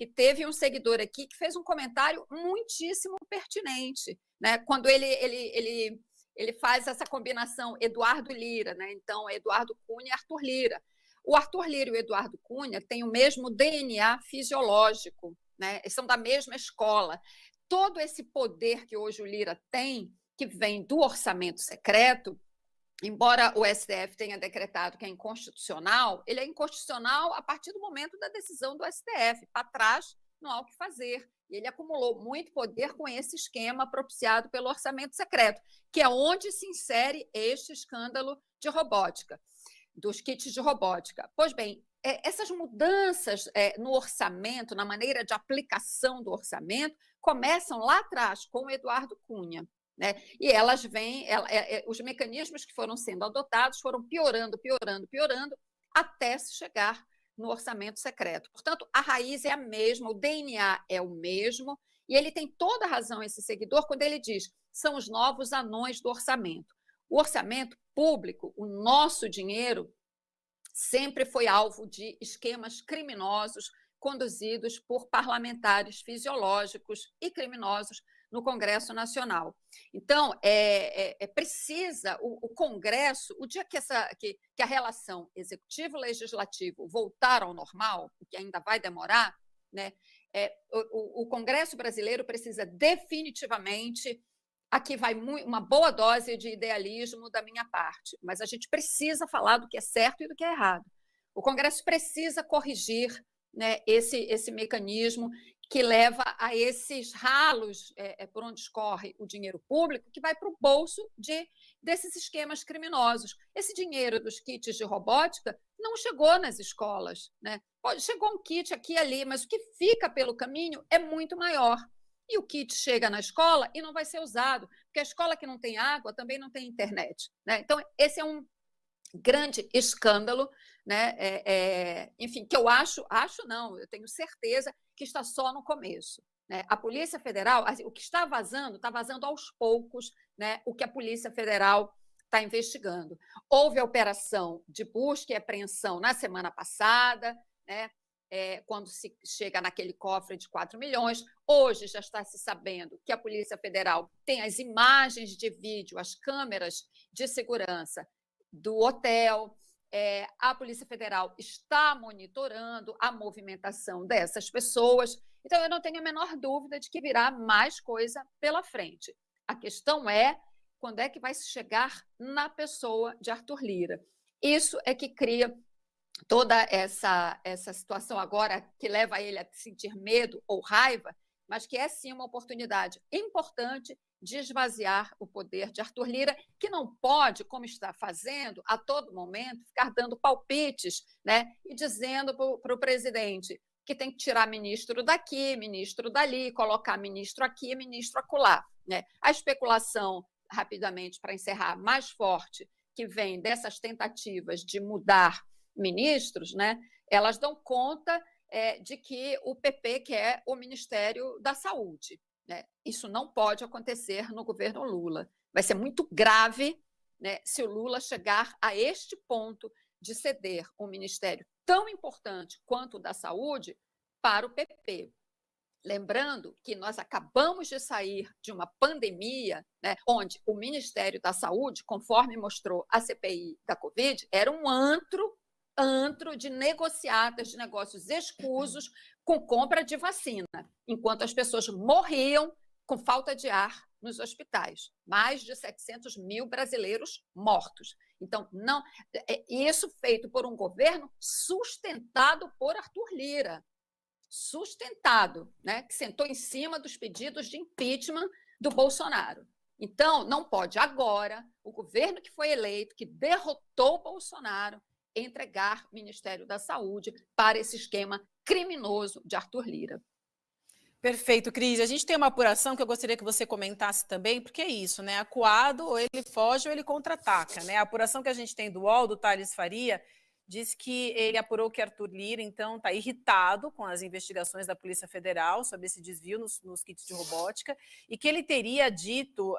que teve um seguidor aqui que fez um comentário muitíssimo pertinente, né? Quando ele faz essa combinação Eduardo Lira, né? Então, Eduardo Cunha e Arthur Lira. O Arthur Lira e o Eduardo Cunha têm o mesmo DNA fisiológico, né? Eles são da mesma escola. Todo esse poder que hoje o Lira tem, que vem do orçamento secreto, embora o STF tenha decretado que é inconstitucional, ele é inconstitucional a partir do momento da decisão do STF. Para trás, não há o que fazer. E ele acumulou muito poder com esse esquema propiciado pelo orçamento secreto, que é onde se insere este escândalo de robótica, dos kits de robótica. Pois bem, essas mudanças no orçamento, na maneira de aplicação do orçamento, começam lá atrás, com o Eduardo Cunha, né? E elas vêm, os mecanismos que foram sendo adotados foram piorando, até se chegar no orçamento secreto. Portanto, a raiz é a mesma, o DNA é o mesmo, e ele tem toda a razão, esse seguidor, quando ele diz são os novos anões do orçamento. O orçamento público, o nosso dinheiro, sempre foi alvo de esquemas criminosos conduzidos por parlamentares fisiológicos e criminosos no Congresso Nacional. Então, precisa o Congresso, o dia que a relação executivo-legislativo voltar ao normal, o que ainda vai demorar, né, o Congresso brasileiro precisa definitivamente. Aqui vai uma boa dose de idealismo da minha parte, mas a gente precisa falar do que é certo e do que é errado. O Congresso precisa corrigir, né, esse mecanismo que leva a esses ralos por onde escorre o dinheiro público, que vai para o bolso desses esquemas criminosos. Esse dinheiro dos kits de robótica não chegou nas escolas, né? Chegou um kit aqui e ali, mas o que fica pelo caminho é muito maior. E o kit chega na escola e não vai ser usado, porque a escola que não tem água também não tem internet, né? Então, esse é um grande escândalo, né? Enfim, que eu eu tenho certeza que está só no começo, né? A Polícia Federal, o que está vazando aos poucos, né? O que a Polícia Federal está investigando. Houve a operação de busca e apreensão na semana passada, né? Quando se chega naquele cofre de 4 milhões. Hoje já está se sabendo que a Polícia Federal tem as imagens de vídeo, as câmeras de segurança do hotel. A Polícia Federal está monitorando a movimentação dessas pessoas. Então, eu não tenho a menor dúvida de que virá mais coisa pela frente. A questão é quando é que vai se chegar na pessoa de Arthur Lira. Isso é que cria toda essa situação agora que leva ele a sentir medo ou raiva, mas que é sim uma oportunidade importante de esvaziar o poder de Arthur Lira, que não pode, como está fazendo, a todo momento, ficar dando palpites, né, e dizendo para o presidente que tem que tirar ministro daqui, ministro dali, colocar ministro aqui, ministro acolá, né? A especulação, rapidamente, para encerrar, mais forte, que vem dessas tentativas de mudar ministros, né, elas dão conta de que o PP quer o Ministério da Saúde, né? Isso não pode acontecer no governo Lula. Vai ser muito grave, né, se o Lula chegar a este ponto de ceder um ministério tão importante quanto o da saúde para o PP. Lembrando que nós acabamos de sair de uma pandemia, né, onde o Ministério da Saúde, conforme mostrou a CPI da Covid, era um antro de negociatas, de negócios escusos com compra de vacina, enquanto as pessoas morriam com falta de ar nos hospitais. Mais de 700 mil brasileiros mortos. Então, não, isso feito por um governo sustentado por Arthur Lira, né, que sentou em cima dos pedidos de impeachment do Bolsonaro. Então, não pode agora o governo que foi eleito, que derrotou o Bolsonaro, entregar o Ministério da Saúde para esse esquema criminoso de Arthur Lira. Perfeito, Cris. A gente tem uma apuração que eu gostaria que você comentasse também, porque é isso, né? Acuado, ou ele foge ou ele contra-ataca, né? A apuração que a gente tem do UOL, do Thales Faria, diz que ele apurou que Arthur Lira, então, está irritado com as investigações da Polícia Federal sobre esse desvio nos kits de robótica e que ele teria dito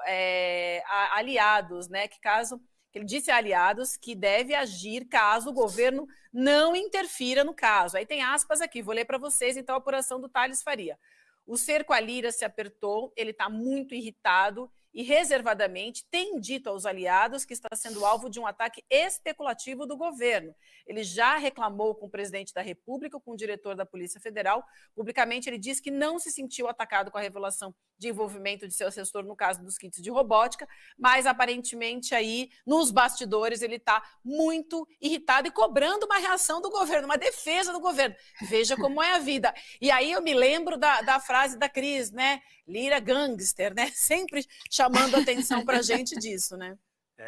a aliados, né, que caso que ele disse a aliados que deve agir caso o governo não interfira no caso. Aí tem aspas aqui, vou ler para vocês, então, a apuração do Thales Faria. O cerco à Lira se apertou, ele está muito irritado e reservadamente tem dito aos aliados que está sendo alvo de um ataque especulativo do governo. Ele já reclamou com o presidente da República, com o diretor da Polícia Federal. Publicamente, ele disse que não se sentiu atacado com a revelação de envolvimento de seu assessor no caso dos kits de robótica, mas aparentemente aí, nos bastidores, ele está muito irritado e cobrando uma reação do governo, uma defesa do governo. Veja como é a vida. E aí eu me lembro da frase da Cris, né? Lira gangster, né? Sempre chamando atenção para a gente disso, né?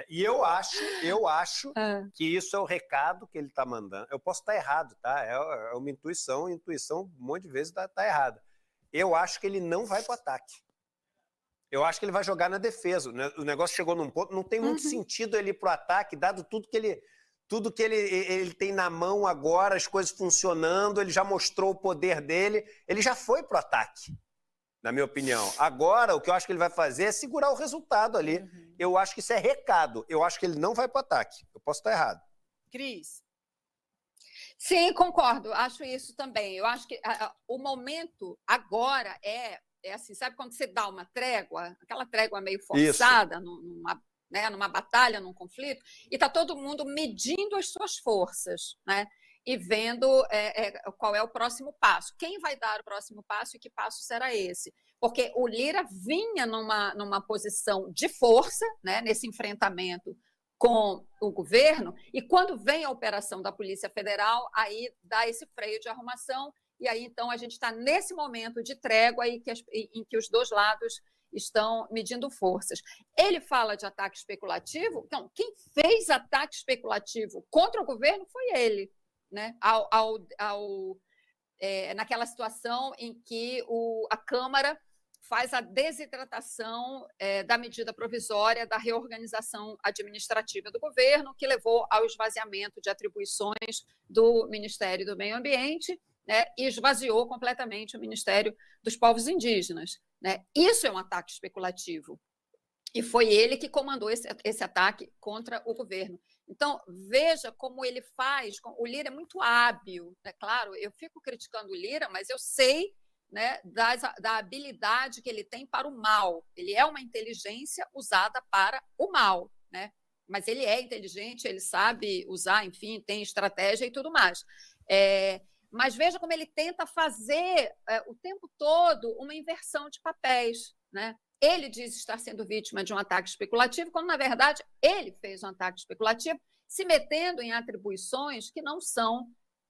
E eu acho que isso é o recado que ele está mandando. Eu posso estar errado, tá? É uma intuição um monte de vezes está errada. Eu acho que ele não vai para o ataque. Eu acho que ele vai jogar na defesa. O negócio chegou num ponto, não tem muito sentido ele ir para o ataque, dado tudo que ele tem na mão agora, as coisas funcionando, ele já mostrou o poder dele, ele já foi para o ataque, na minha opinião. Agora, o que eu acho que ele vai fazer é segurar o resultado ali. Eu acho que isso é recado. Eu acho que ele não vai para o ataque. Eu posso estar errado. Cris? Sim, concordo. Acho isso também. Eu acho que o momento agora é assim, sabe quando você dá uma trégua, aquela trégua meio forçada, numa batalha, num conflito, e está todo mundo medindo as suas forças, né? E vendo qual é o próximo passo. Quem vai dar o próximo passo e que passo será esse? Porque o Lira vinha numa posição de força, né, nesse enfrentamento com o governo, e quando vem a operação da Polícia Federal, aí dá esse freio de arrumação, e aí então a gente está nesse momento de trégua em que os dois lados estão medindo forças. Ele fala de ataque especulativo, então quem fez ataque especulativo contra o governo foi ele, né? Naquela situação em que a Câmara faz a desidratação da medida provisória da reorganização administrativa do governo, que levou ao esvaziamento de atribuições do Ministério do Meio Ambiente, né, e esvaziou completamente o Ministério dos Povos Indígenas, né? Isso é um ataque especulativo. E foi ele que comandou esse ataque contra o governo. Então, veja como ele faz. O Lira é muito hábil, né? Claro, eu fico criticando o Lira, mas eu sei, né, da habilidade que ele tem para o mal. Ele é uma inteligência usada para o mal, né? Mas ele é inteligente, ele sabe usar, enfim, tem estratégia e tudo mais. Mas veja como ele tenta fazer o tempo todo uma inversão de papéis, né? Ele diz estar sendo vítima de um ataque especulativo, quando, na verdade, ele fez um ataque especulativo, se metendo em atribuições que não são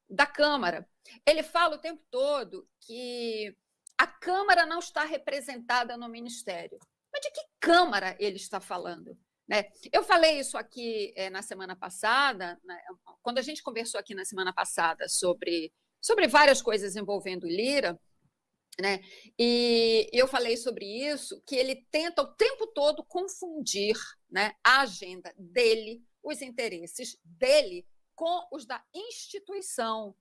da Câmara. Ele fala o tempo todo que a Câmara não está representada no Ministério. Mas de que Câmara ele está falando? Né? Eu falei isso aqui na semana passada, né? Quando a gente conversou aqui na semana passada sobre várias coisas envolvendo Lira, né? E eu falei sobre isso, que ele tenta o tempo todo confundir, né, a agenda dele, os interesses dele, com os da instituição.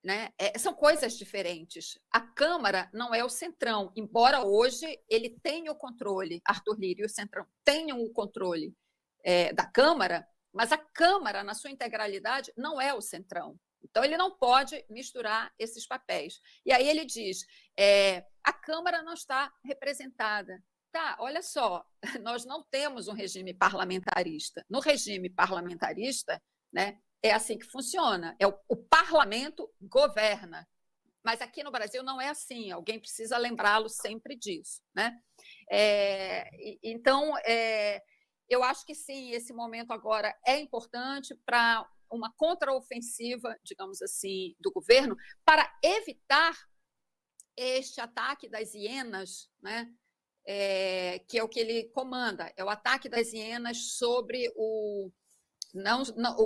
Né? São coisas diferentes. A Câmara não é o Centrão, embora hoje ele tenha o controle, Arthur Lira e o Centrão tenham o controle da Câmara, mas a Câmara, na sua integralidade, não é o Centrão. Então, ele não pode misturar esses papéis. E aí ele diz, a Câmara não está representada. Tá, olha só, nós não temos um regime parlamentarista. No regime parlamentarista, né, é assim que funciona. O parlamento governa. Mas aqui no Brasil não é assim. Alguém precisa lembrá-lo sempre disso. Né? Então, eu acho que sim, esse momento agora é importante para uma contraofensiva, digamos assim, do governo, para evitar este ataque das hienas, né? Que é o que ele comanda, é o ataque das hienas sobre o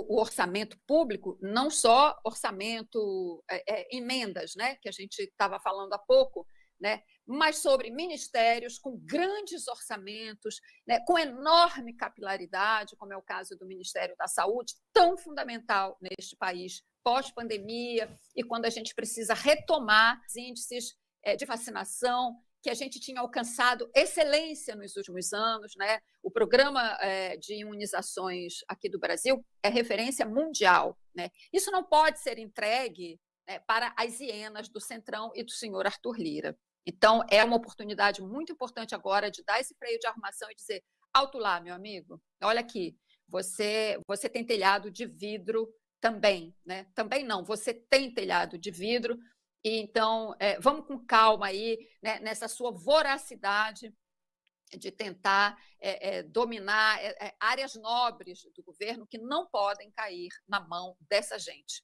orçamento público, não só orçamento, emendas, né? Que a gente estava falando há pouco, né? Mas sobre ministérios com grandes orçamentos, né, com enorme capilaridade, como é o caso do Ministério da Saúde, tão fundamental neste país pós-pandemia, e quando a gente precisa retomar os índices de vacinação que a gente tinha alcançado excelência nos últimos anos, né? O programa de imunizações aqui do Brasil é referência mundial, né? Isso não pode ser entregue, né, para as hienas do Centrão e do senhor Arthur Lira. Então, é uma oportunidade muito importante agora de dar esse freio de arrumação e dizer: alto lá, meu amigo, olha aqui, você tem telhado de vidro também, né? Também não, você tem telhado de vidro, e então vamos com calma aí, né, nessa sua voracidade de tentar dominar áreas nobres do governo que não podem cair na mão dessa gente.